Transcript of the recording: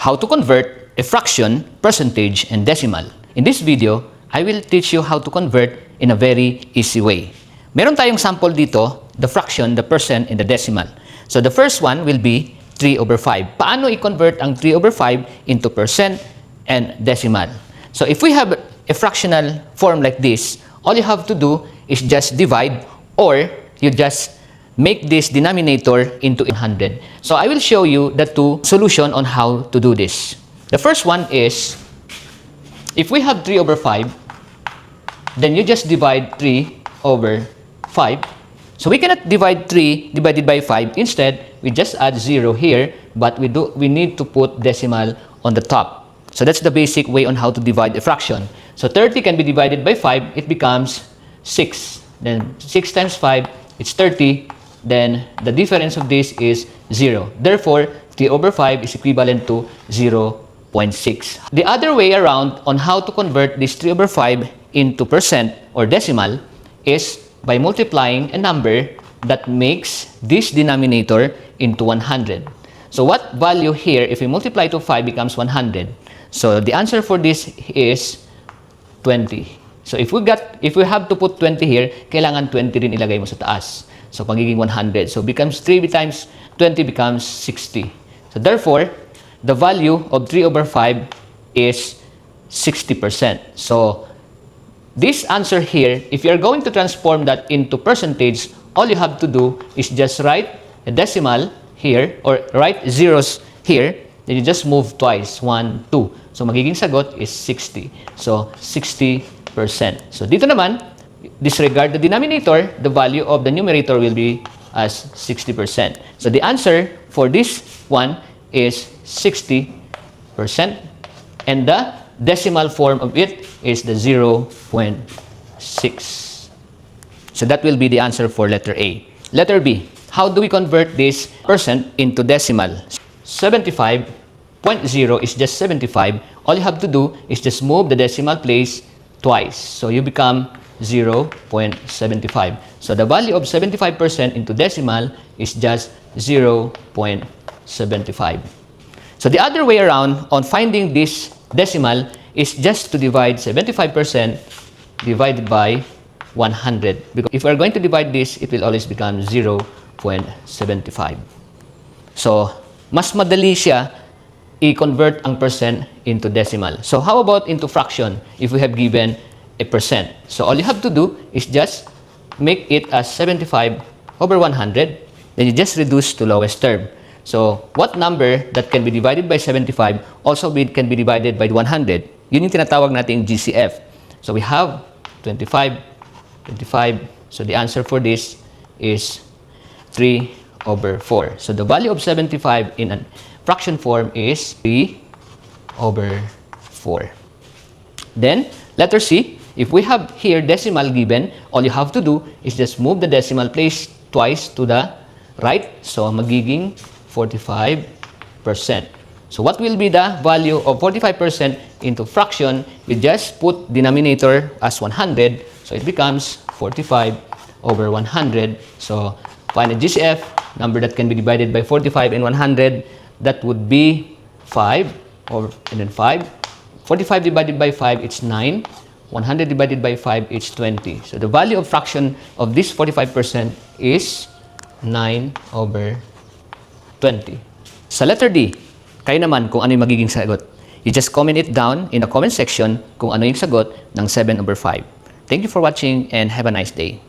How to convert a fraction, percentage, and decimal. In this video, I will teach you how to convert in a very easy way. Meron tayong sample dito, the fraction, the percent, and the decimal. So the first one will be 3 over 5. Paano i-convert ang 3 over 5 into percent and decimal? So if we have a fractional form like this, all you have to do is just divide, or you just make this denominator into 100. So I will show you the two solutions on how to do this. The first one is, if we have 3 over 5, then you just divide 3 over 5. So we cannot divide 3 divided by 5. Instead, we just add 0 here, but we need to put decimal on the top. So that's the basic way on how to divide a fraction. So 30 can be divided by 5, it becomes 6. Then 6 times 5, it's 30. Then the difference of this is 0. Therefore, 3 over 5 is equivalent to 0.6. The other way around on how to convert this 3 over 5 into percent or decimal is by multiplying a number that makes this denominator into 100. So what value here, if we multiply to 5, becomes 100. So the answer for this is 20. So if we have to put 20 here, kailangan 20 rin ilagay mo sa taas. So pagiging 100. So becomes 3 times 20 becomes 60. So therefore, the value of 3 over 5 is 60%. So this answer here, if you are going to transform that into percentage, all you have to do is just write a decimal here, or write zeros here, then you just move twice, 1, 2. So magiging sagot is 60. So 60%. So dito naman, disregard the denominator, the value of the numerator will be as 60%. So the answer for this one is 60%, and the decimal form of it is the 0.6. So that will be the answer for letter A. Letter B, how do we convert this percent into decimal? 75.0 is just 75. All you have to do is just move the decimal place twice. So you become 0.75. So the value of 75% into decimal is just 0.75. So the other way around on finding this decimal is just to divide 75% divided by 100. Because if we are going to divide this, it will always become 0.75. So mas madali siya i-convert ang percent into decimal. So how about into fraction if we have given a percent? So all you have to do is just make it as 75 over 100. Then you just reduce to lowest term. So what number that can be divided by 75 also can be divided by 100? Yun yung tinatawag nating GCF. So we have 25. So the answer for this is 3 over 4. So the value of 75 in a fraction form is 3 over 4. Then, letter C, if we have here decimal given, all you have to do is just move the decimal place twice to the right. So magiging 45%. So what will be the value of 45% into fraction? We just put denominator as 100. So it becomes 45 over 100. So find a GCF, number that can be divided by 45 and 100. That would be 5, and then 5. 45 divided by 5, it's 9. 100 divided by 5, it's 20. So the value of fraction of this 45% is 9 over 20. Sa letter D, kayo naman kung ano yung magiging sagot. You just comment it down in the comment section kung ano yung sagot ng 7 over 5. Thank you for watching and have a nice day.